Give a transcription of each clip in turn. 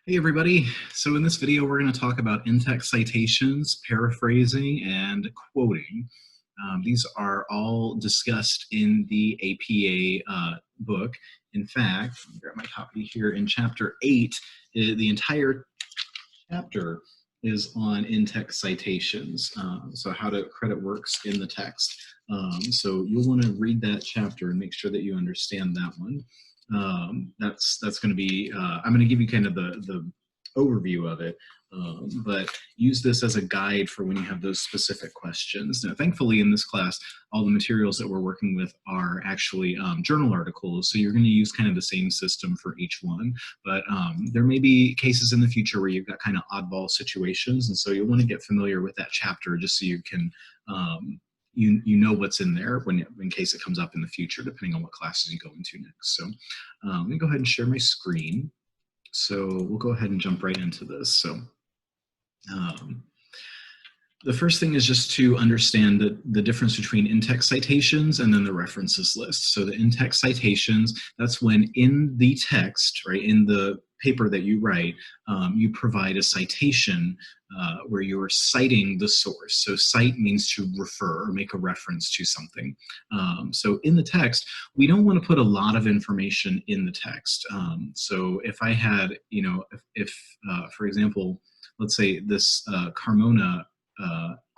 Hey everybody, so in this video we're going to talk about in-text citations, paraphrasing, and quoting. These are all discussed in the APA book. In fact, let me grab my copy here. In chapter 8, the entire chapter is on in-text citations, so how to credit works in the text. So you'll want to read that chapter and make sure that you understand that one. That's going to be, I'm going to give you kind of the overview of it, but use this as a guide for when you have those specific questions. Now, thankfully, in this class, all the materials that we're working with are actually journal articles, so you're going to use kind of the same system for each one, but there may be cases in the future where you've got kind of oddball situations, and so you'll want to get familiar with that chapter just so you can you know what's in there in case it comes up in the future, depending on what classes you go into next. So let me go ahead and share my screen. So we'll go ahead and jump right into this. So the first thing is just to understand the difference between in-text citations and then the references list. So the in-text citations, that's when in the text, right, in the paper that you write, you provide a citation where you're citing the source. So cite means to refer or make a reference to something. So in the text, we don't want to put a lot of information in the text. So if I had, if for example, let's say this Carmona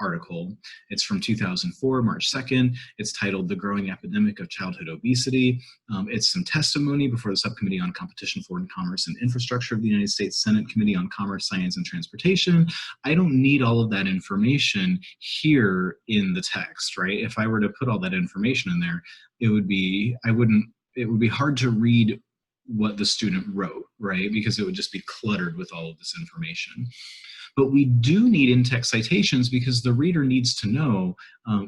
article. It's from 2004, March 2nd. It's titled The Growing Epidemic of Childhood Obesity. It's some testimony before the Subcommittee on Competition, Foreign Commerce, and Infrastructure of the United States Senate Committee on Commerce, Science, and Transportation. I don't need all of that information here in the text, right? If I were to put all that information in there, it would be hard to read what the student wrote, right? Because it would just be cluttered with all of this information. But we do need in-text citations because the reader needs to know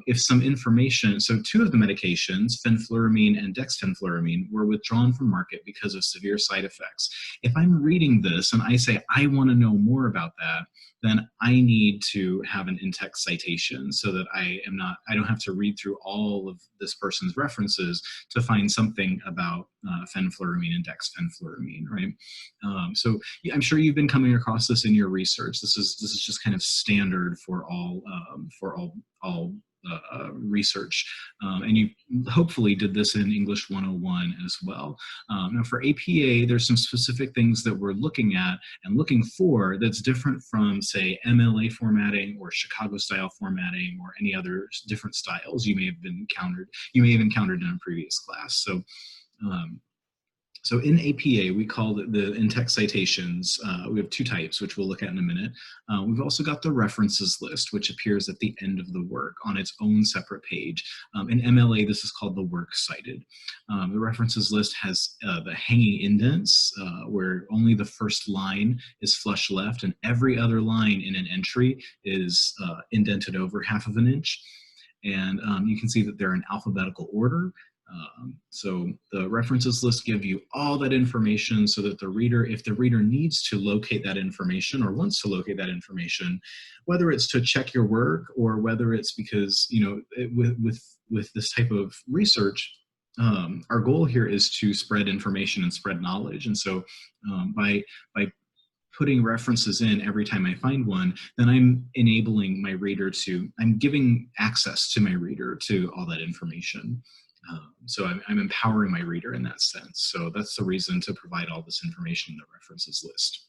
if some information, so two of the medications, fenfluramine and dextenfluramine, were withdrawn from market because of severe side effects. If I'm reading this and I say, I want to know more about that, then I need to have an in-text citation so that I don't have to read through all of this person's references to find something about fenfluramine and dexfenfluramine, right? So yeah, I'm sure you've been coming across this in your research. This is just kind of standard for all research, and you hopefully did this in English 101 as well. Now for APA, there's some specific things that we're looking at and looking for that's different from, say, MLA formatting or Chicago style formatting or any other different styles you may have encountered in a previous class. So in APA, we call it the in-text citations. We have two types, which we'll look at in a minute. We've also got the references list, which appears at the end of the work on its own separate page. In MLA, this is called the work cited. The references list has the hanging indents, where only the first line is flush left, and every other line in an entry is indented over ½ of an inch. And you can see that they're in alphabetical order. So the references list give you all that information so that the reader, if the reader needs to locate that information or wants to locate that information, whether it's to check your work or whether it's because, with this type of research, our goal here is to spread information and spread knowledge. And so by putting references in every time I find one, then I'm enabling my reader I'm giving access to my reader to all that information. So I'm empowering my reader in that sense. So that's the reason to provide all this information in the references list.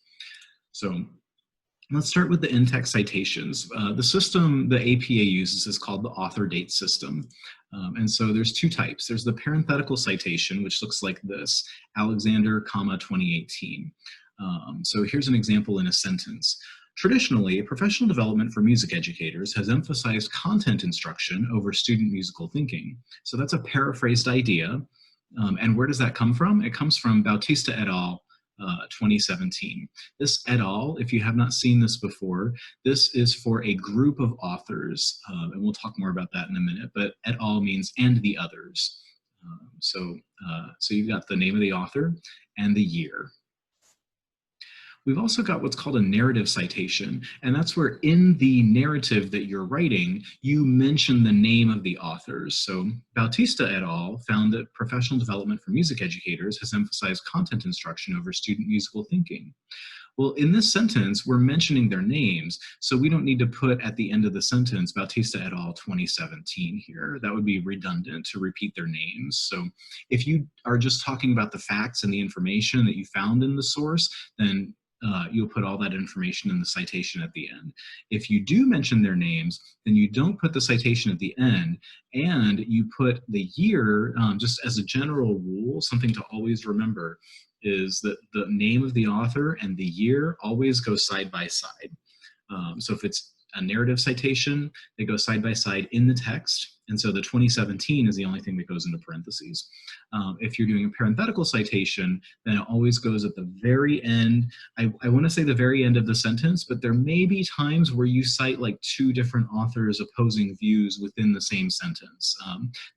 So let's start with the in-text citations. The system the APA uses is called the author date system. And so there's two types. There's the parenthetical citation, which looks like this, Alexander, 2018. So here's an example in a sentence. Traditionally, professional development for music educators has emphasized content instruction over student musical thinking. So that's a paraphrased idea. And where does that come from? It comes from Bautista et al. 2017. This et al., if you have not seen this before, this is for a group of authors, and we'll talk more about that in a minute, but et al. Means and the others. So you've got the name of the author and the year. We've also got what's called a narrative citation, and that's where in the narrative that you're writing, you mention the name of the authors. So Bautista et al. Found that professional development for music educators has emphasized content instruction over student musical thinking. Well, in this sentence, we're mentioning their names, so we don't need to put at the end of the sentence Bautista et al. 2017 here. That would be redundant to repeat their names. So if you are just talking about the facts and the information that you found in the source, then you'll put all that information in the citation at the end. If you do mention their names, then you don't put the citation at the end, and you put the year, just as a general rule, something to always remember is that the name of the author and the year always go side by side. So if it's a narrative citation, they go side by side in the text. And so the 2017 is the only thing that goes into parentheses. If you're doing a parenthetical citation, then it always goes at the very end. I want to say the very end of the sentence, but there may be times where you cite like two different authors' opposing views within the same sentence.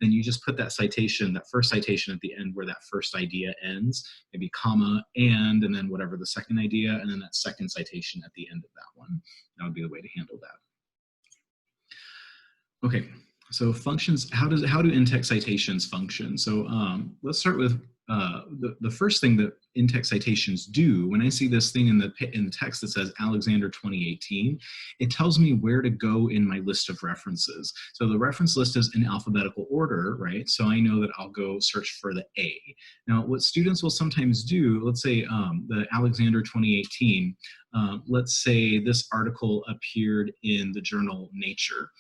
Then you just put that citation, that first citation at the end where that first idea ends, maybe comma, and then whatever the second idea, and then that second citation at the end of that one. That would be the way to handle that. Okay, so functions, how do in-text citations function? So let's start with the first thing that in-text citations do. When I see this thing in the text that says Alexander 2018, it tells me where to go in my list of references. So the reference list is in alphabetical order, right? So I know that I'll go search for the A. Now, what students will sometimes do, let's say the Alexander 2018, let's say this article appeared in the journal Nature.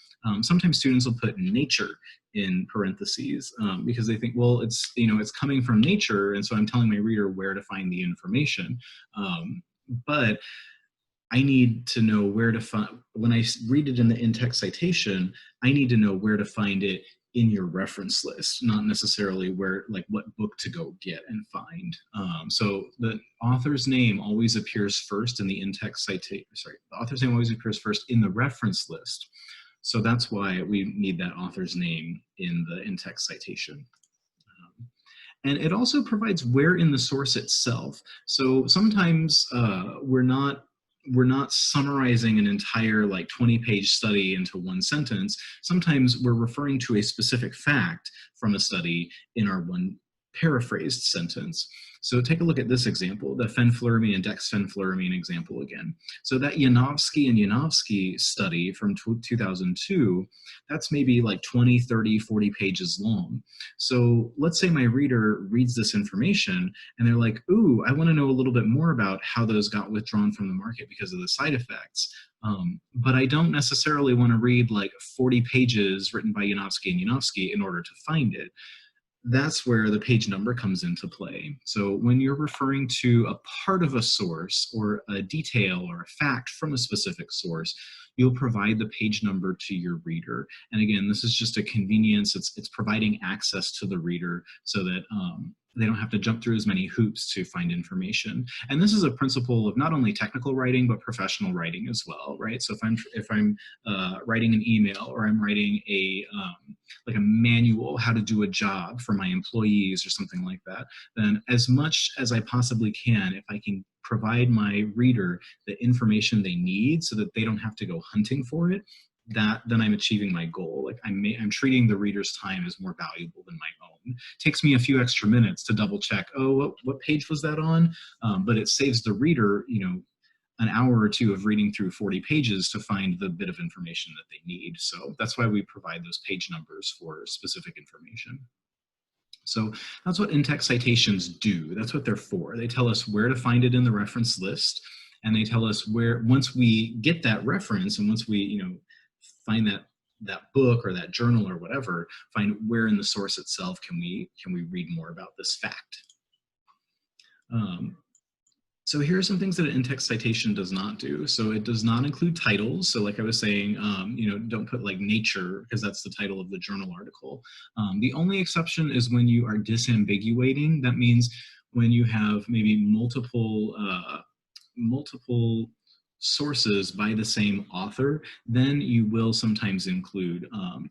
Sometimes students will put Nature in parentheses because they think, well, it's coming from Nature, and so I'm telling my reader where to find the information. But I need to know where to find, when I read it in the in-text citation, I need to know where to find it in your reference list, not necessarily where, like what book to go get and find. So the author's name always appears first in the in-text citation, the author's name always appears first in the reference list. So that's why we need that author's name in the in-text citation. And it also provides where in the source itself. So sometimes we're not summarizing an entire like 20-page study into one sentence. Sometimes we're referring to a specific fact from a study in our one paraphrased sentence. So take a look at this example, the fenfluramine and dexfenfluramine example again. So that Yanofsky and Yanofsky study from 2002, that's maybe like 20, 30, 40 pages long. So let's say my reader reads this information and they're like, ooh, I want to know a little bit more about how those got withdrawn from the market because of the side effects. But I don't necessarily want to read like 40 pages written by Yanofsky and Yanofsky in order to find it. That's where the page number comes into play. So when you're referring to a part of a source or a detail or a fact from a specific source, you'll provide the page number to your reader. And again, this is just a convenience. It's providing access to the reader so that they don't have to jump through as many hoops to find information. And this is a principle of not only technical writing, but professional writing as well, right? So if I'm writing an email or I'm writing like a manual, how to do a job for my employees or something like that, then as much as I possibly can, if I can provide my reader the information they need so that they don't have to go hunting for it, then I'm achieving my goal. Like I'm treating the reader's time as more valuable than my own. It takes me a few extra minutes to double check, oh, what page was that on? But it saves the reader, an hour or two of reading through 40 pages to find the bit of information that they need. So that's why we provide those page numbers for specific information. So that's what in-text citations do. That's what they're for. They tell us where to find it in the reference list, and they tell us where, once we get that reference and once we, find that book or that journal or whatever, find where in the source itself can we read more about this fact. So here are some things that an in-text citation does not do. So it does not include titles. So like I was saying, don't put like Nature because that's the title of the journal article. The only exception is when you are disambiguating. That means when you have maybe multiple sources by the same author, then you will sometimes include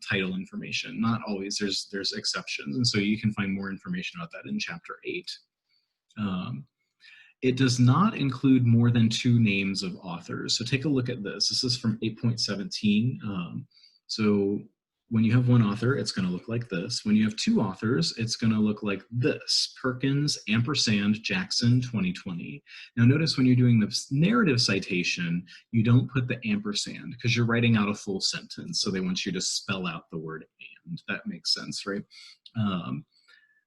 title information. Not always, there's exceptions. And so you can find more information about that in chapter 8. It does not include more than 2 names of authors. So take a look at this. This is from 8.17. So when you have one author, it's going to look like this. When you have 2 authors, it's going to look like this: Perkins, ampersand, Jackson, 2020. Now notice when you're doing the narrative citation, you don't put the ampersand because you're writing out a full sentence. So they want you to spell out the word and. That makes sense, right?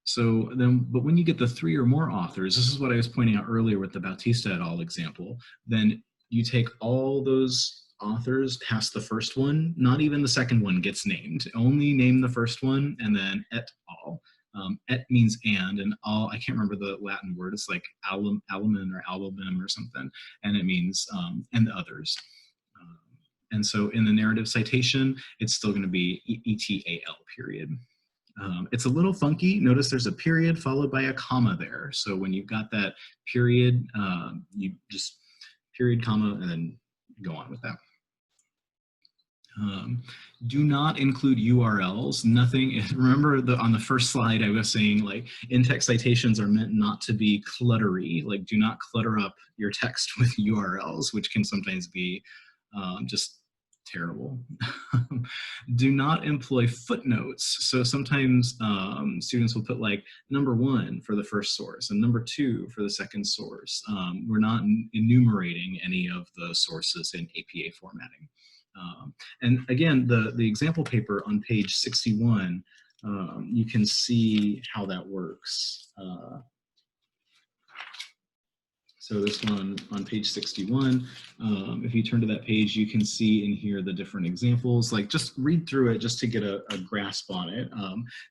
So then, but when you get the 3 or more authors, this is what I was pointing out earlier with the Bautista et al. Example, then you take all those authors past the first one, not even the second one gets named, only name the first one, and then et al. Et means and all, I can't remember the Latin word, it's like alum or album or something, and it means and the others. And so in the narrative citation, it's still going to be ETAL period. It's a little funky. Notice there's a period followed by a comma there. So when you've got that period, you just period, comma, and then go on with that. Do not include URLs. Nothing. Remember on the first slide I was saying like in-text citations are meant not to be cluttery. Like do not clutter up your text with URLs, which can sometimes be just terrible. Do not employ footnotes. So sometimes students will put like #1 for the first source and #2 for the second source. We're not enumerating any of the sources in APA formatting. And again, the example paper on page 61, you can see how that works. So this one on page 61, if you turn to that page, you can see in here the different examples. Like just read through it just to get a grasp on it.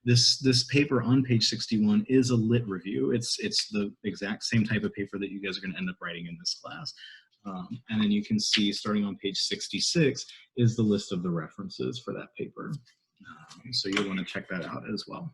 This paper on page 61 is a lit review. It's the exact same type of paper that you guys are going to end up writing in this class. And then you can see starting on page 66 is the list of the references for that paper. So you'll want to check that out as well.